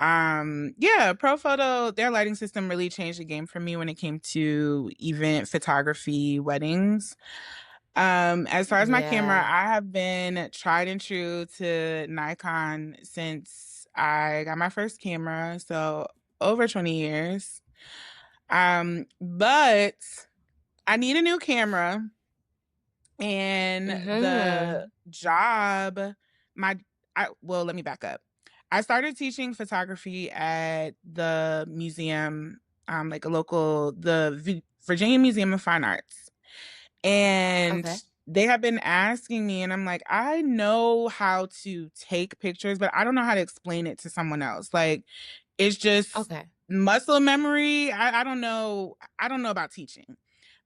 yeah, Profoto, their lighting system really changed the game for me when it came to event photography, weddings. As far as my camera, Yeah. I have been tried and true to Nikon since I got my first camera, so over 20 years. But I need a new camera, and the Mm-hmm. job, well, let me back up. I started teaching photography at the museum, like the Virginia Museum of Fine Arts. And Okay. they have been asking me, and I'm like, I know how to take pictures, but I don't know how to explain it to someone else. Like, it's just Okay. muscle memory. I don't know. I don't know about teaching.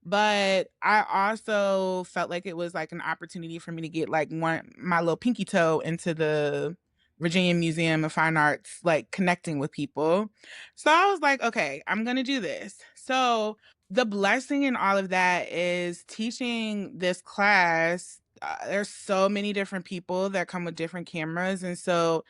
But I also felt like it was like an opportunity for me to get like my little pinky toe into the Virginia Museum of Fine Arts, like connecting with people. So I was like, okay, I'm gonna do this. So the blessing in all of that is teaching this class. There's so many different people that come with different cameras. And so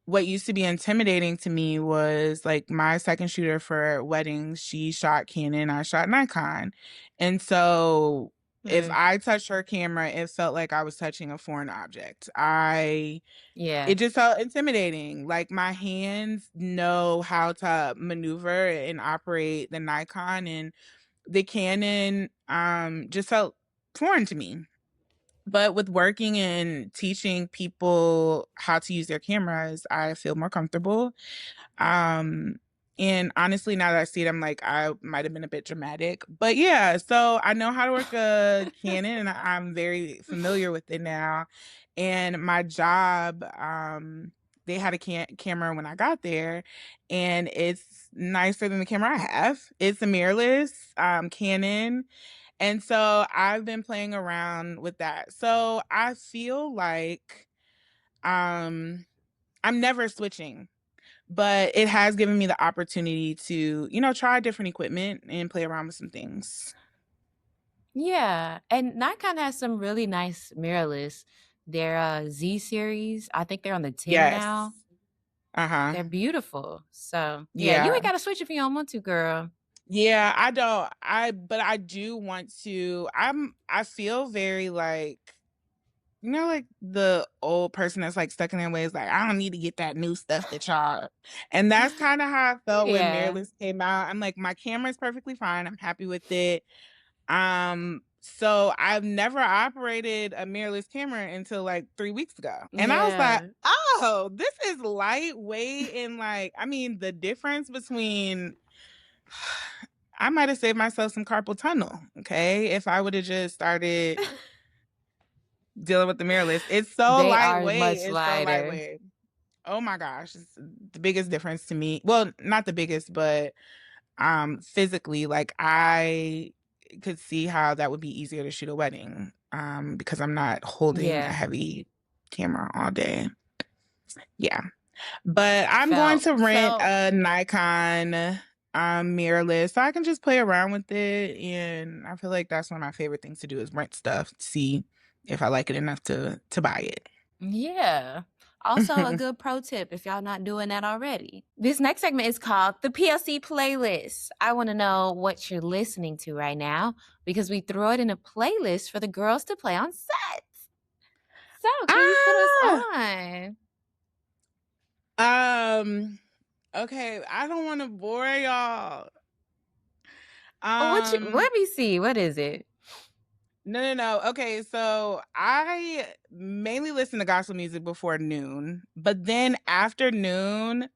what used to be intimidating to me was like my second shooter for weddings, she shot Canon, I shot Nikon. And so if Mm. I touched her camera, it felt like I was touching a foreign object. Yeah. It just felt intimidating. Like my hands know how to maneuver and operate the Nikon, and the Canon just felt foreign to me. But with working and teaching people how to use their cameras, I feel more comfortable. Um, and honestly, now that I see it, I'm like, I might have been a bit dramatic. But yeah, so I know how to work a Canon, and I'm very familiar with it now. And my job, they had a camera when I got there, and it's nicer than the camera I have. It's a mirrorless Canon, and so I've been playing around with that. So I feel like um I'm never switching, but it has given me the opportunity to, try different equipment and play around with some things. Yeah. And Nikon has some really nice mirrorless. Their Z series, I think they're on the 10 Yes. now. Uh-huh. They're beautiful. So yeah, you Yeah. ain't gotta switch if you don't want to, girl. Yeah, I don't but I do want to. I feel very like, like the old person that's like stuck in their ways, like, I don't need to get that new stuff that y'all. And that's kind of how I felt when Yeah. Mirrorless came out. I'm like, my camera's perfectly fine. I'm happy with it. So I've never operated a mirrorless camera until like 3 weeks ago. And I was like, Yeah. oh, this is lightweight. And like, I mean, the difference between I might have saved myself some carpal tunnel, okay? If I would have just started dealing with the mirror list. It's so They are lightweight. much It's so lighter. lightweight. Oh my gosh. It's the biggest difference to me. Well, not the biggest, but physically, like I could see how that would be easier to shoot a wedding. Because I'm not holding a Yeah, heavy camera all day. Yeah. But I'm going felt. to rent So, a Nikon mirrorless so I can just play around with it. And I feel like that's one of my favorite things to do is rent stuff, to see if I like it enough to buy it. yeah. Also, a good pro tip if y'all not doing that already. This next segment is called the PLC playlist. I want to know what you're listening to right now because we throw it in a playlist for the girls to play on set. So, can you put us Ah, on? um, okay, I don't want to bore y'all. Let Um, me see. What is it? no. Okay, so I mainly listen to gospel music before noon, but then after noon,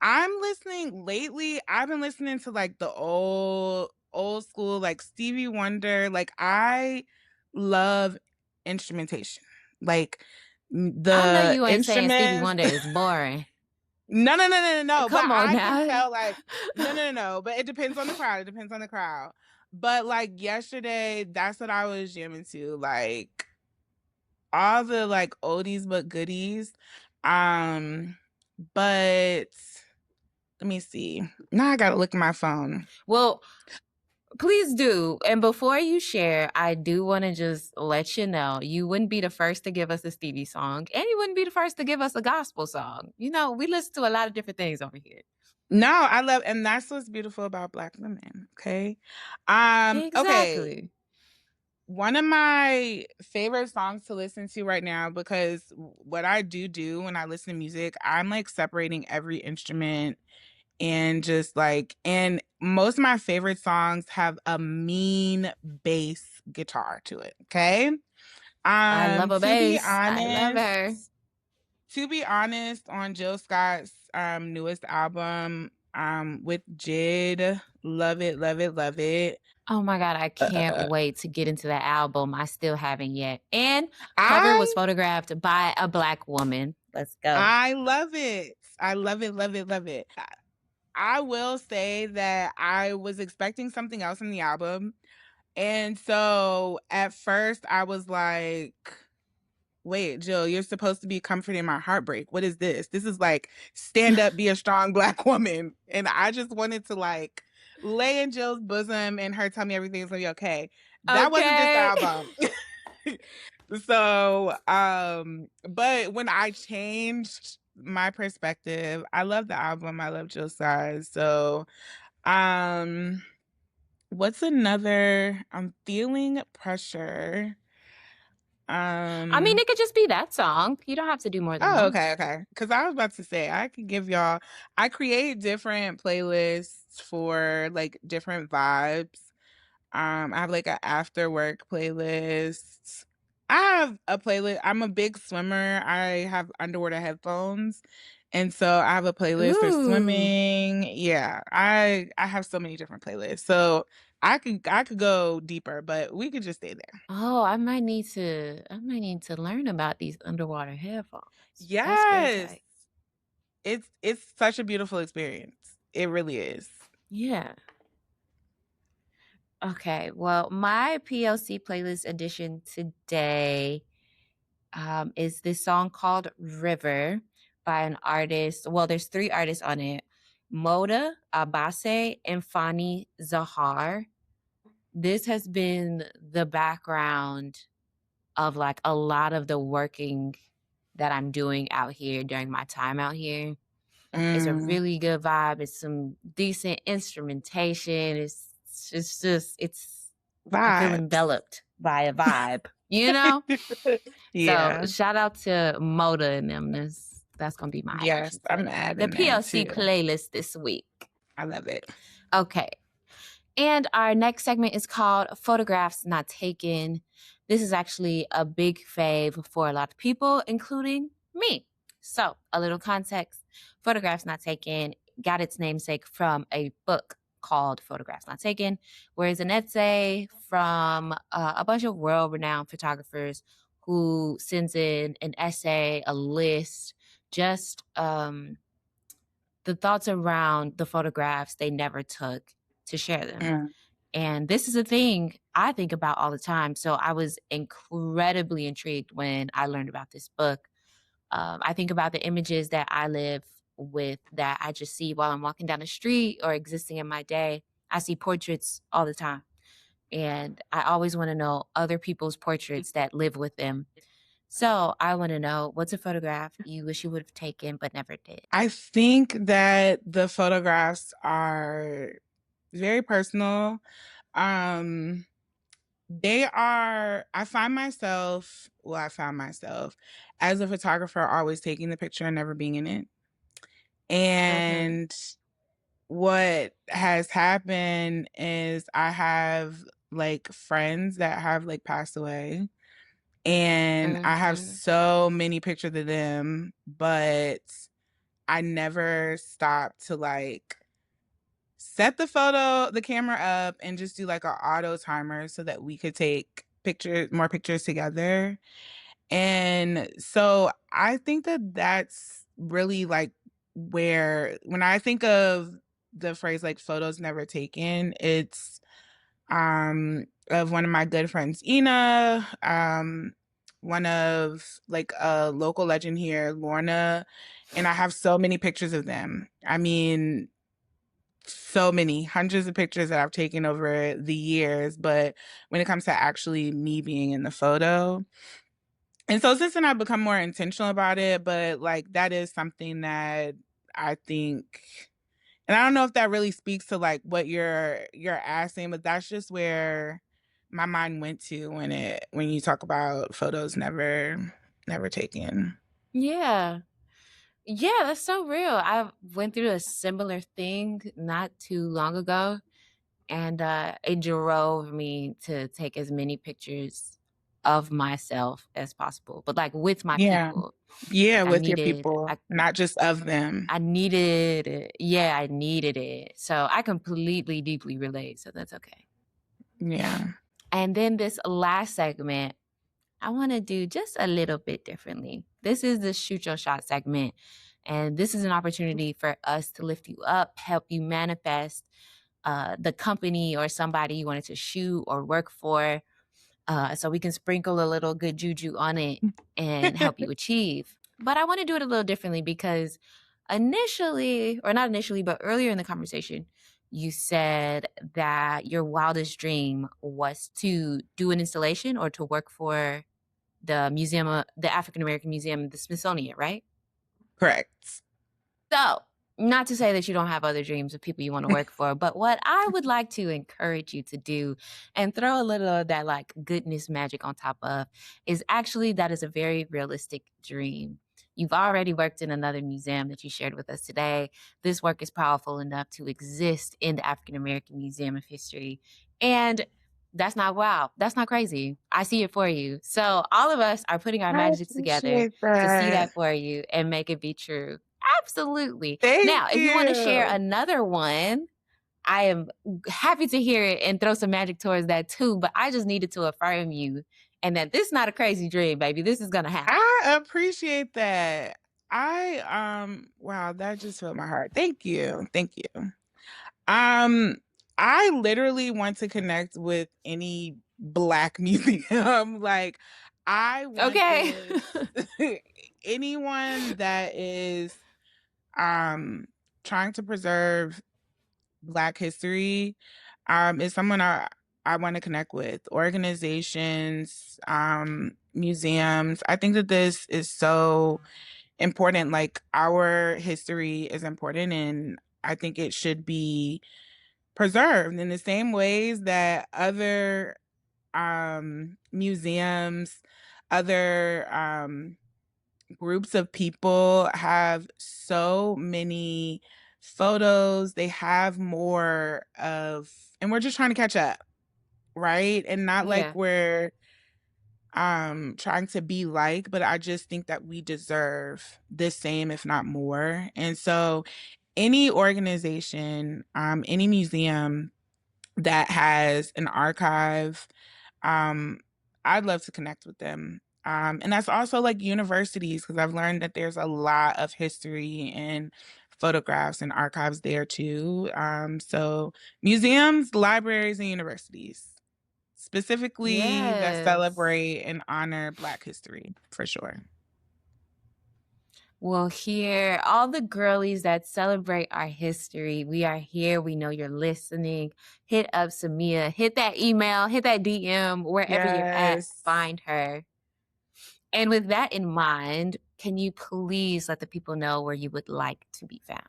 I'm listening lately. I've been listening to like the old school, like Stevie Wonder. Like I love instrumentation. Like I know the you ain't saying Stevie instruments. Wonder is boring. No. But Come on I can now. tell like no. But it depends on the crowd. It depends on the crowd. But like yesterday, that's what I was jamming to. Like all the like oldies but goodies. But let me see. Now I gotta look at my phone. Well, please do. And before you share, I do want to just let you know you wouldn't be the first to give us a Stevie song, and you wouldn't be the first to give us a gospel song. You know, we listen to a lot of different things over here. No, I love, and that's what's beautiful about Black women. Okay. Okay. Exactly. One of my favorite songs to listen to right now, because what I do when I listen to music, I'm like separating every instrument and just like, and most of my favorite songs have a mean bass guitar to it. Okay. I love a To be bass. I love honest, her. on Jill Scott's newest album, with Jid, love it, love it, love it. Oh my God, I can't Uh, wait to get into that album. I still haven't yet. And cover was I photographed by a Black woman. Let's go. I love it. I love it, love it, love it. I will say that I was expecting something else in the album. And so at first I was like, wait, Jill, you're supposed to be comforting my heartbreak. What is this? This is like stand up, be a strong Black woman. And I just wanted to like lay in Jill's bosom and her tell me everything's gonna be okay. That wasn't this Okay. album. So, but when I changed my perspective, I love the album. I love Jill Size. So, um, what's another? I'm feeling pressure. I mean, Um, it could just be that song. You don't have to do more than oh, one. okay. Because I was about to say I could give y'all. I create different playlists for like different vibes. I have like an after work playlist. I have a playlist. I'm a big swimmer. I have underwater headphones. And so I have a playlist for Ooh. swimming. Yeah. I have so many different playlists. So I could go deeper, but we could just stay there. Oh, I might need to learn about these underwater headphones. That's very Yes. tight. It's such a beautiful experience. It really is. Yeah. Okay. Well, my PLC playlist edition today is this song called River by an artist. Well, there's three artists on it. Modha, Abase, and Fani Zahar. This has been the background of like a lot of the working that I'm doing out here during my time out here. It's a Mm, really good vibe. It's some decent instrumentation. It's just I feel vibes. enveloped by a vibe, you know? So Yeah. shout out to Modha and them. That's gonna be my Yes, addition to I'm the adding that PLC too. playlist this week. I love it. Okay. And our next segment is called Photographs Not Taken. This is actually a big fave for a lot of people, including me. So, a little context Photographs Not Taken got its namesake from a book called Photographs Not Taken, where it's an essay from a bunch of world-renowned photographers who sends in an essay, a list, just the thoughts around the photographs they never took to share them. Mm. And this is a thing I think about all the time. So I was incredibly intrigued when I learned about this book. I think about the images that I live with that I just see while I'm walking down the street or existing in my day. I see portraits all the time. And I always want to know other people's portraits that live with them. So I want to know, what's a photograph you wish you would have taken but never did? I think that the photographs are very personal. Um, I I found myself as a photographer always taking the picture and never being in it. Mm-hmm. And what has happened is I have like friends that have like passed away, and I have Mm-hmm. so many pictures of them, but I never stopped to like set the camera up and just do like an auto timer so that we could take more pictures together. And so I think that that's really like where, when I think of the phrase like photos never taken, it's of one of my good friends, Ina, one of like a local legend here, Lorna, and I have so many pictures of them. I mean, so many hundreds of pictures that I've taken over the years, but when it comes to actually me being in the photo. And so since then I've become more intentional about it, but like that is something that I think, and I don't know if that really speaks to like what you're asking, but that's just where my mind went to when you talk about photos never taken. Yeah. Yeah, that's so real. I went through a similar thing not too long ago, and it drove me to take as many pictures of myself as possible, but like with my Yeah. people. Yeah, Like with your people, not just of them. I needed it. Yeah, I needed it. So I completely, deeply relate. So that's okay. Yeah. And then this last segment, I want to do just a little bit differently. This is the shoot your shot segment. And this is an opportunity for us to lift you up, help you manifest the company or somebody you wanted to shoot or work for. So we can sprinkle a little good juju on it and help you achieve. But I want to do it a little differently because initially, or not initially, but earlier in the conversation, you said that your wildest dream was to do an installation or to work for the museum, the African American Museum, the Smithsonian, right? Correct. So, not to say that you don't have other dreams of people you want to work for, but what I would like to encourage you to do and throw a little of that like goodness magic on top of is actually that is a very realistic dream. You've already worked in another museum that you shared with us today. This work is powerful enough to exist in the African American Museum of History. And that's not wow. That's not crazy. I see it for you. So all of us are putting our I magics together appreciate to see that. that for you and make it be true. Absolutely. Thank Now, if you want to share you. another one, I am happy to hear it and throw some magic towards that too. But I just needed to affirm you and that this is not a crazy dream, baby. This is gonna happen. I appreciate that. Wow, that just filled my heart. Thank you. Thank you. Um I literally want to connect with any Black museum. Like I want Okay. this anyone that is um trying to preserve Black history is someone I want to connect with. Organizations, museums. I think that this is so important. Like our history is important, and I think it should be preserved in the same ways that other museums, other groups of people have so many photos. They have more of, and we're just trying to catch up, right? And not like Yeah. we're trying to be like, but I just think that we deserve the same, if not more. And so any organization, any museum that has an archive, um, I'd love to connect with them. And that's also like universities, because I've learned that there's a lot of history and photographs and archives there too. So museums, libraries, and universities, specifically that Yes. celebrate and honor Black history, for sure. Well, here, all the girlies that celebrate our history, we are here. We know you're listening. Hit up Samia, hit that email, hit that DM, wherever you're at, Yes. find her. And with that in mind, can you please let the people know where you would like to be found?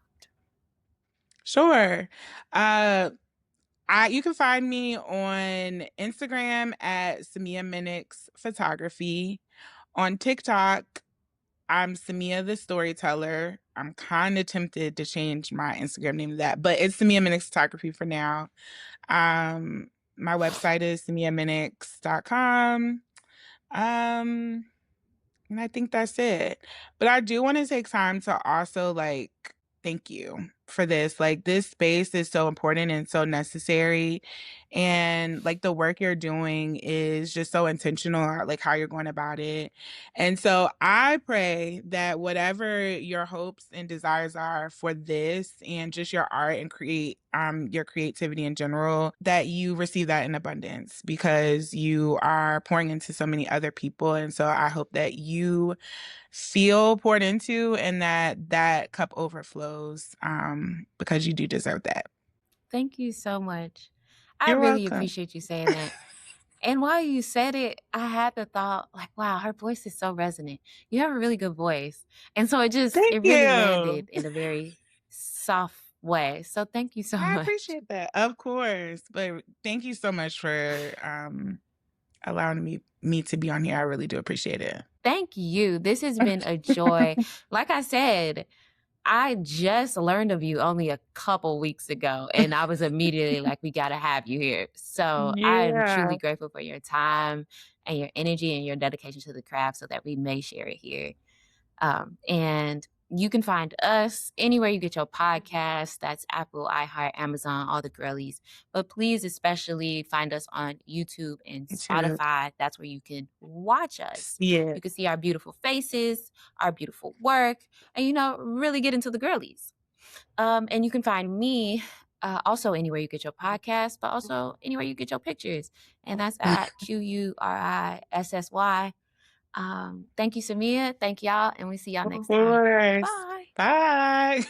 Sure. You can find me on Instagram at Samia Minnicks Photography. On TikTok, I'm Samia the Storyteller. I'm kind of tempted to change my Instagram name to that, but it's Samia Minnicks Photography for now. My website is samiaminnicks.com. Um, and I think that's it. But I do want to take time to also like thank you for this. Like this space is so important and so necessary. And like the work you're doing is just so intentional, like how you're going about it. And so I pray that whatever your hopes and desires are for this and just your art and your creativity in general, that you receive that in abundance because you are pouring into so many other people. And so I hope that you feel poured into and that that cup overflows because you do deserve that. Thank you so much. I You're really welcome. appreciate you saying that. And while you said it, I had the thought, like, wow, her voice is so resonant. You have a really good voice. And so Thank it really you. landed in a very soft way. So thank you so I much. appreciate that. Of course. But thank you so much for allowing me to be on here. I really do appreciate it. Thank you. This has been a joy. Like I said, I just learned of you only a couple weeks ago, and I was immediately like, we got to have you here. So I'm truly Yeah. grateful for your time and your energy and your dedication to the craft so that we may share it here. And you can find us anywhere you get your podcast. That's Apple, iHeart, Amazon, all the girlies. But please, especially find us on YouTube and Me too. Spotify. That's where you can watch us. See it. You can see our beautiful faces, our beautiful work, and, really get into the girlies. And you can find me also anywhere you get your podcast, but also anywhere you get your pictures. And that's at QURISSY. Thank you, Samia. Thank y'all. And we see y'all Of next time. course. Bye. Bye.